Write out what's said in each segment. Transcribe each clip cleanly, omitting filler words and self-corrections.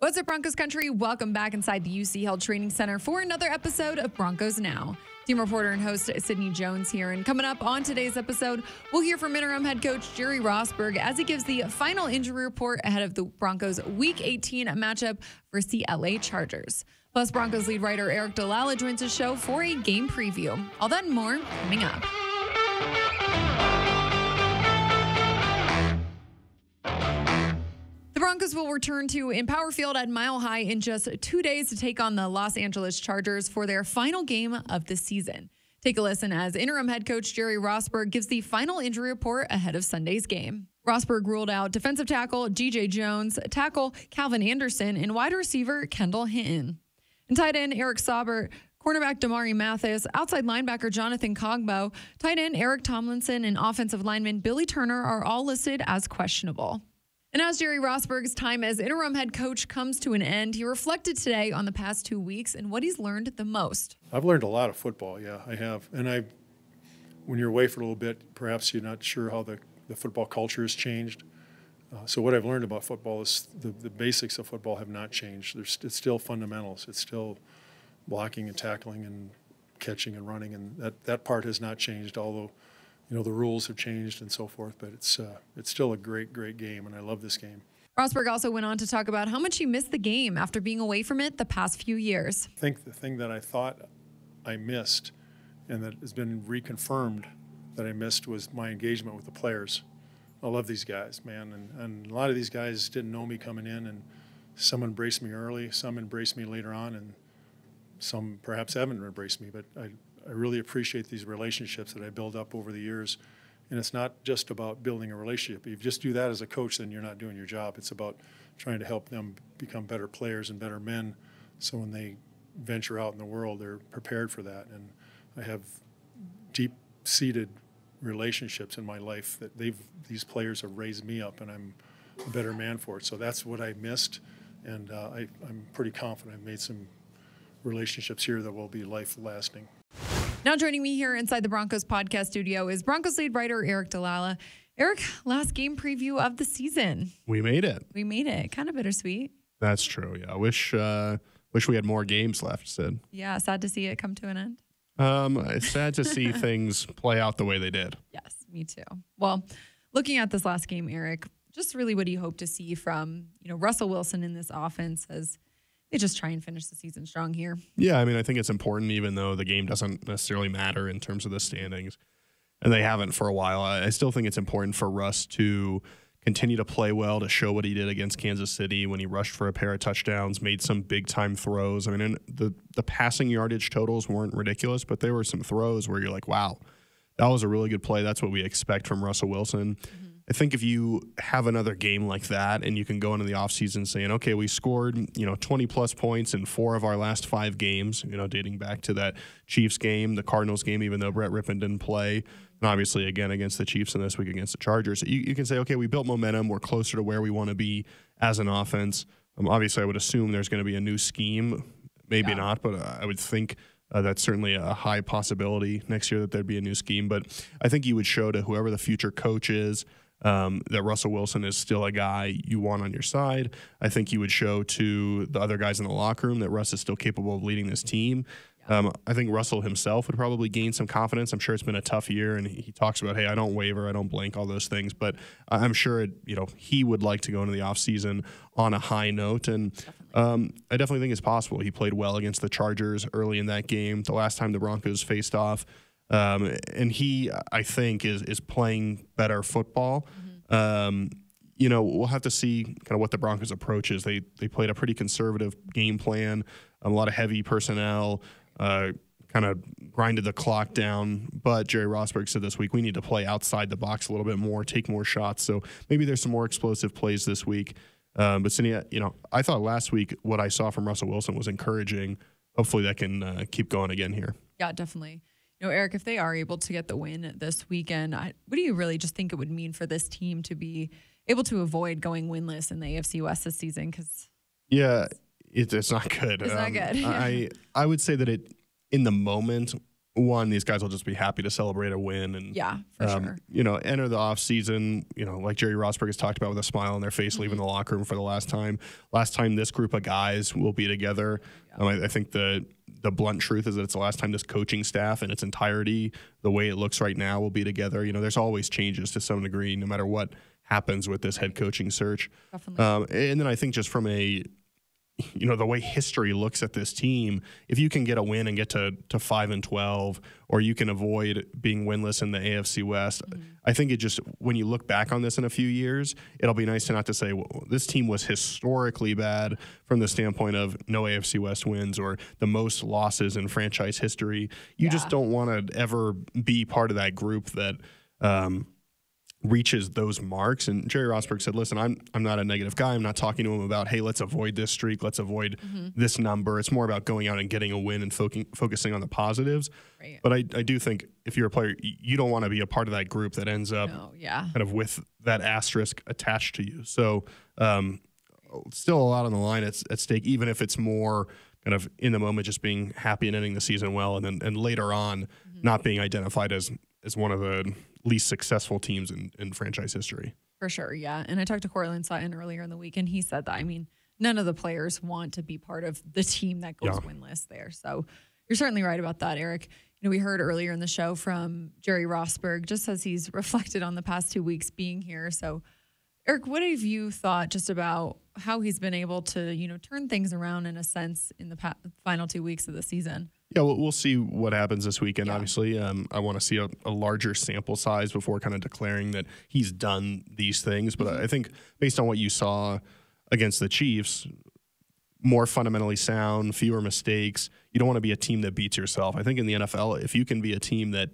What's up, Broncos country? Welcome back inside the UC Health Training Center for another episode of Broncos Now. Team reporter and host Sydney Jones here. And coming up on today's episode, we'll hear from interim head coach Jerry Rosburg as he gives the final injury report ahead of the Broncos Week 18 matchup versus the LA Chargers. Plus, Broncos lead writer Eric Dalala joins the show for a game preview. All that and more coming up. The Broncos will return to Empower Field at Mile High in just 2 days to take on the Los Angeles Chargers for their final game of the season. Take a listen as interim head coach Jerry Rosburg gives the final injury report ahead of Sunday's game. Rosburg ruled out defensive tackle G.J. Jones, tackle Calvin Anderson, and wide receiver Kendall Hinton. And tight end Eric Saubert, cornerback Damari Mathis, outside linebacker Jonathan Cogbo, tight end Eric Tomlinson, and offensive lineman Billy Turner are all listed as questionable. And as Jerry Rosburg's time as interim head coach comes to an end, he reflected today on the past 2 weeks and what he's learned the most. I've learned a lot of football, yeah, I have. And when you're away for a little bit, perhaps you're not sure how the football culture has changed. So what I've learned about football is the basics of football have not changed. It's still fundamentals. It's still blocking and tackling and catching and running, and that part has not changed, although the rules have changed and so forth, but it's still a great game, and I love this game. Rosburg also went on to talk about how much he missed the game after being away from it the past few years. I think the thing that I thought I missed and that has been reconfirmed that I missed was my engagement with the players. I love these guys, man, and a lot of these guys didn't know me coming in, and some embraced me early, some embraced me later on, and some perhaps haven't embraced me, but I really appreciate these relationships that I build up over the years. And it's not just about building a relationship. If you just do that as a coach, then you're not doing your job. It's about trying to help them become better players and better men, so when they venture out in the world, they're prepared for that. And I have deep-seated relationships in my life that these players have raised me up, and I'm a better man for it. So that's what I missed, and I'm pretty confident I've made some relationships here that will be life-lasting. Now joining me here inside the Broncos podcast studio is Broncos lead writer Eric Dalala. Eric, last game preview of the season. We made it. We made it. Kind of bittersweet. That's true. Yeah, I wish we had more games left, Sid. Yeah, sad to see it come to an end. It's sad to see things play out the way they did. Yes, me too. Well, looking at this last game, Eric, just really what do you hope to see from Russell Wilson in this offense as they just try and finish the season strong here? Yeah, I mean, I think it's important, even though the game doesn't necessarily matter in terms of the standings, and they haven't for a while. I still think it's important for Russ to continue to play well, to show what he did against Kansas City when he rushed for a pair of touchdowns, made some big-time throws. I mean, the passing yardage totals weren't ridiculous, but there were some throws where you're like, wow, that was a really good play. That's what we expect from Russell Wilson. Mm-hmm. I think if you have another game like that and you can go into the offseason saying, okay, we scored 20-plus points in 4 of our last 5 games, dating back to that Chiefs game, the Cardinals game, even though Brett Rippon didn't play, and obviously again against the Chiefs and this week against the Chargers. You can say, okay, we built momentum. We're closer to where we want to be as an offense. Obviously, I would assume there's going to be a new scheme. Maybe not, but I would think that's certainly a high possibility next year that there'd be a new scheme. But I think you would show to whoever the future coach is that Russell Wilson is still a guy you want on your side. I think you would show to the other guys in the locker room that Russ is still capable of leading this team. I think Russell himself would probably gain some confidence. I'm sure it's been a tough year, and he talks about, hey, I don't waver, I don't blank, all those things. But I'm sure he would like to go into the offseason on a high note, and I definitely think it's possible. He played well against the Chargers early in that game, the last time the Broncos faced off. And he, I think, is playing better football. Mm-hmm. We'll have to see kind of what the Broncos' approach is. They played a pretty conservative game plan, a lot of heavy personnel, kind of grinded the clock down. But Jerry Rosburg said this week, we need to play outside the box a little bit more, take more shots. So maybe there's some more explosive plays this week. But Cindy, I thought last week what I saw from Russell Wilson was encouraging. Hopefully that can keep going again here. Yeah, definitely. Eric, if they are able to get the win this weekend, what do you really just think it would mean for this team to be able to avoid going winless in the AFC West this season? It's not good. It's not good. I would say that in the moment, one, these guys will just be happy to celebrate a win. And Yeah, for sure. you know, enter the off season, you know, like Jerry Rosberg has talked about, with a smile on their face, leaving the locker room for the last time. Last time this group of guys will be together. I think the blunt truth is that it's the last time this coaching staff in its entirety, the way it looks right now, will be together. You know, there's always changes to some degree, no matter what happens with this head coaching search. Definitely. And then I think just from a, you know, the way history looks at this team, if you can get a win and get to 5-12, or you can avoid being winless in the AFC West, I think it just, when you look back on this in a few years, it'll be nice to not to say, well, this team was historically bad from the standpoint of no AFC West wins or the most losses in franchise history. You just don't want to ever be part of that group that reaches those marks. And Jerry Rosberg said, listen, I'm not a negative guy. I'm not talking to him about, hey, let's avoid this streak. Let's avoid this number. It's more about going out and getting a win and focusing on the positives. Right. But I do think if you're a player, you don't want to be a part of that group that ends up kind of with that asterisk attached to you. So still a lot on the line at stake, even if it's more kind of in the moment, just being happy and ending the season well, and later on not being identified as one of the least successful teams in franchise history. For sure, yeah. And I talked to Cortland Sutton earlier in the week, and he said that, I mean, none of the players want to be part of the team that goes winless there. So you're certainly right about that, Eric. You know, we heard earlier in the show from Jerry Rosberg, just as he's reflected on the past 2 weeks being here. So, Eric, what have you thought just about how he's been able to, you know, turn things around in a sense in the final 2 weeks of the season? Yeah, we'll see what happens this weekend, obviously. I want to see a larger sample size before kind of declaring that he's done these things. But I think based on what you saw against the Chiefs, more fundamentally sound, fewer mistakes. You don't want to be a team that beats yourself. I think in the NFL, if you can be a team that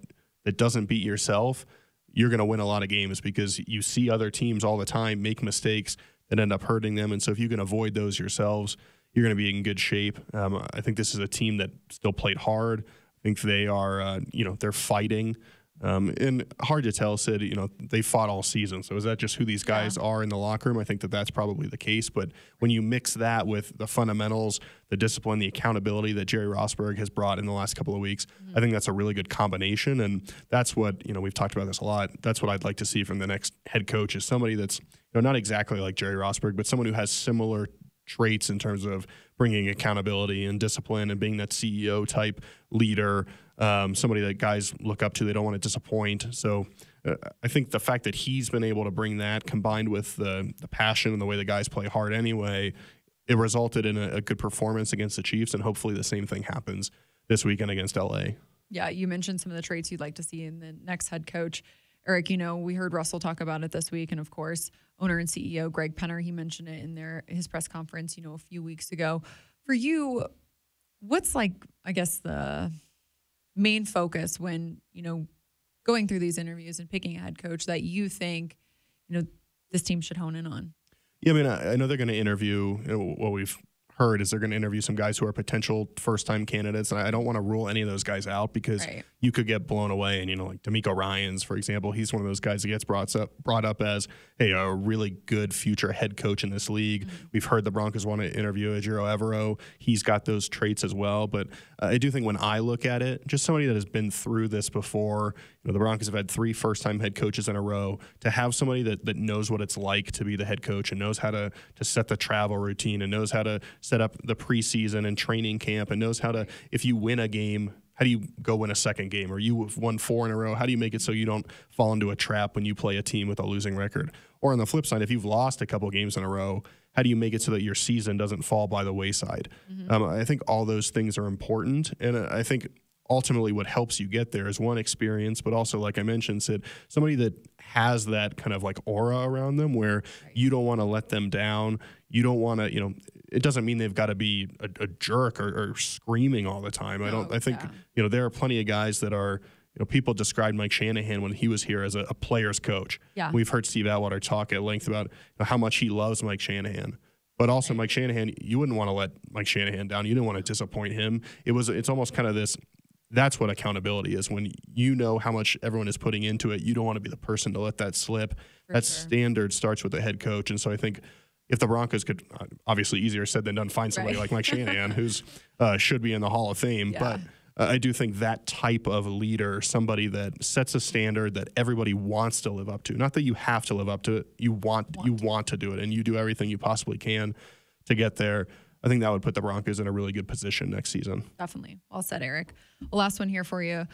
doesn't beat yourself, you're going to win a lot of games, because you see other teams all the time make mistakes that end up hurting them. And so if you can avoid those yourselves, you're going to be in good shape. I think this is a team that still played hard. I think they are, they're fighting. And hard to tell, Sid, they fought all season. So is that just who these guys are in the locker room? I think that's probably the case. But when you mix that with the fundamentals, the discipline, the accountability that Jerry Rosberg has brought in the last couple of weeks, I think that's a really good combination. And that's what, we've talked about this a lot. That's what I'd like to see from the next head coach, is somebody that's, not exactly like Jerry Rosberg, but someone who has similar traits in terms of bringing accountability and discipline and being that CEO type leader, somebody that guys look up to. They don't want to disappoint. So I think the fact that he's been able to bring that, combined with the passion and the way the guys play hard anyway, it resulted in a good performance against the Chiefs, and hopefully the same thing happens this weekend against LA. Yeah, you mentioned some of the traits you'd like to see in the next head coach. Eric, we heard Russell talk about it this week, and of course, owner and CEO Greg Penner, he mentioned it in his press conference, a few weeks ago. For you, what's the main focus when, going through these interviews and picking a head coach that you think, this team should hone in on? Yeah, I know they're going to interview, what we've heard is they're going to interview some guys who are potential first-time candidates, and I don't want to rule any of those guys out, because you could get blown away. And like D'Amico Ryans, for example, he's one of those guys that gets brought up as, hey, a really good future head coach in this league. We've heard the Broncos want to interview Ejiro Evero. He's got those traits as well. But I do think when I look at it, just somebody that has been through this before. The Broncos have had 3 first-time head coaches in a row. To have somebody that knows what it's like to be the head coach and knows how to set the travel routine and knows how to set up the preseason and training camp and knows how to, if you win a game, how do you go win a second game? Or you've won 4 in a row, how do you make it so you don't fall into a trap when you play a team with a losing record? Or on the flip side, if you've lost a couple games in a row, how do you make it so that your season doesn't fall by the wayside? I think all those things are important. And I think ultimately what helps you get there is, one, experience, but also, like I mentioned, Sid, somebody that has that kind of like aura around them where you don't want to let them down. You don't want to, it doesn't mean they've got to be a jerk or screaming all the time. I think there are plenty of guys that are, people described Mike Shanahan when he was here as a player's coach. Yeah. We've heard Steve Atwater talk at length about how much he loves Mike Shanahan. But also Mike Shanahan, you wouldn't want to let Mike Shanahan down. You didn't want to disappoint him. It's almost kind of this. That's what accountability is. When you know how much everyone is putting into it, you don't want to be the person to let that slip. That standard starts with the head coach. And so I think if the Broncos could, obviously easier said than done, find somebody like Mike Shanahan, who's should be in the Hall of Fame. Yeah. I do think that type of leader, somebody that sets a standard that everybody wants to live up to, not that you have to live up to it, you want to do it, and you do everything you possibly can to get there. I think that would put the Broncos in a really good position next season. Definitely. Well said, Eric. Well, last one here for you.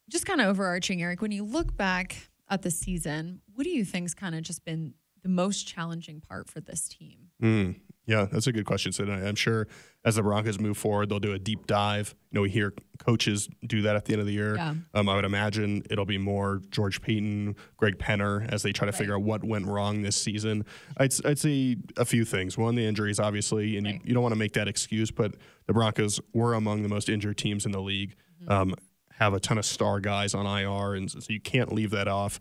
Just kind of overarching, Eric, when you look back at the season, what do you think's kind of just been the most challenging part for this team? Yeah, that's a good question, Sid. I'm sure as the Broncos move forward, they'll do a deep dive. We hear coaches do that at the end of the year. Yeah. I would imagine it'll be more George Payton, Greg Penner, as they try to figure out what went wrong this season. I'd say a few things. One, the injuries, obviously, and you don't want to make that excuse, but the Broncos were among the most injured teams in the league, have a ton of star guys on IR, and so you can't leave that off.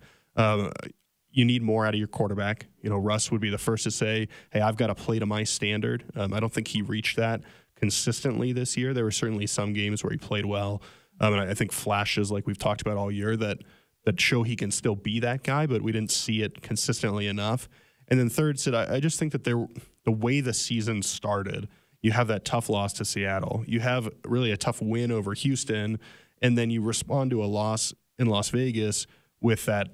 You need more out of your quarterback. Russ would be the first to say, hey, I've got to play to my standard. I don't think he reached that consistently this year. There were certainly some games where he played well. And I think flashes, like we've talked about all year, that show he can still be that guy, but we didn't see it consistently enough. And then third, Sid, I just think that the way the season started, you have that tough loss to Seattle. You have really a tough win over Houston, and then you respond to a loss in Las Vegas with that,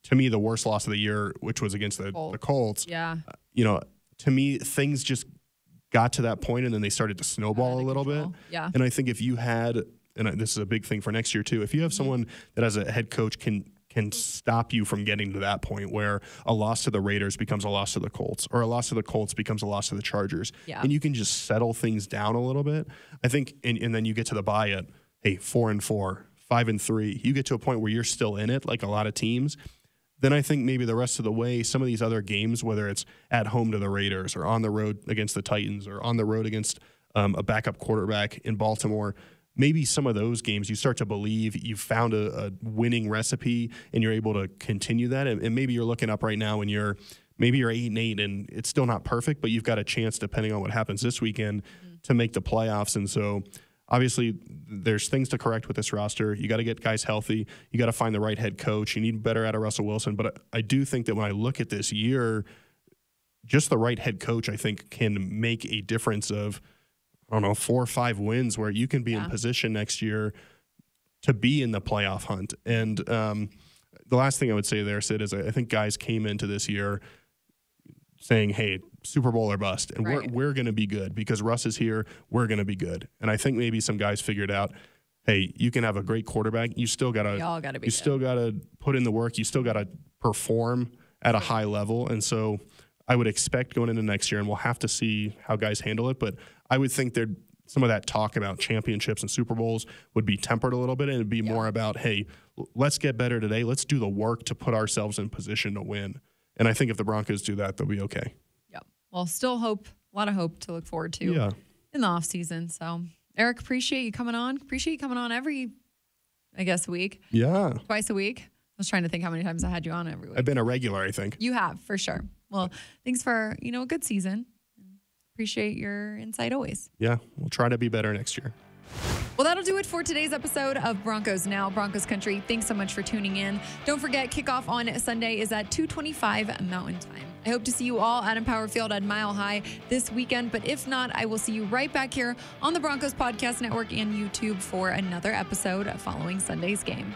to me, the worst loss of the year, which was against the Colts. Yeah. To me, things just got to that point, and then they started to snowball a little bit. Yeah. And I think if you had, and this is a big thing for next year too, if you have someone that as a head coach can stop you from getting to that point where a loss to the Raiders becomes a loss to the Colts, or a loss to the Colts becomes a loss to the Chargers, and you can just settle things down a little bit, I think, and then you get to the bye at, hey, 4-4, 5-3, you get to a point where you're still in it, like a lot of teams. Then I think maybe the rest of the way, some of these other games, whether it's at home to the Raiders or on the road against the Titans or on the road against a backup quarterback in Baltimore, maybe some of those games you start to believe you've found a winning recipe and you're able to continue that. And maybe you're looking up right now and you're 8-8 and it's still not perfect, but you've got a chance, depending on what happens this weekend, to make the playoffs. And so obviously, there's things to correct with this roster. You got to get guys healthy. You got to find the right head coach. You need better out of Russell Wilson. But I do think that when I look at this year, just the right head coach, I think, can make a difference of, 4 or 5 wins where you can be in position next year to be in the playoff hunt. And the last thing I would say there, Sid, is I think guys came into this year saying, hey, Super Bowl or bust, and we're going to be good because Russ is here. We're going to be good. And I think maybe some guys figured out, hey, you can have a great quarterback. You still got to still got to put in the work. You still got to perform at a high level. And so I would expect going into next year, and we'll have to see how guys handle it, but I would think there'd some of that talk about championships and Super Bowls would be tempered a little bit, and it'd be more about, hey, let's get better today. Let's do the work to put ourselves in position to win. And I think if the Broncos do that, they'll be okay. Yep. Well, still a lot of hope to look forward to in the offseason. So, Eric, appreciate you coming on. Appreciate you coming on every, week. Yeah. Twice a week. I was trying to think how many times I had you on every week. I've been a regular, I think. You have, for sure. Well, thanks for, a good season. Appreciate your insight always. Yeah, we'll try to be better next year. Well, that'll do it for today's episode of Broncos Now, Broncos Country. Thanks so much for tuning in. Don't forget, kickoff on Sunday is at 2:25 Mountain Time. I hope to see you all at Empower Field at Mile High this weekend, but if not, I will see you right back here on the Broncos Podcast Network and YouTube for another episode following Sunday's game.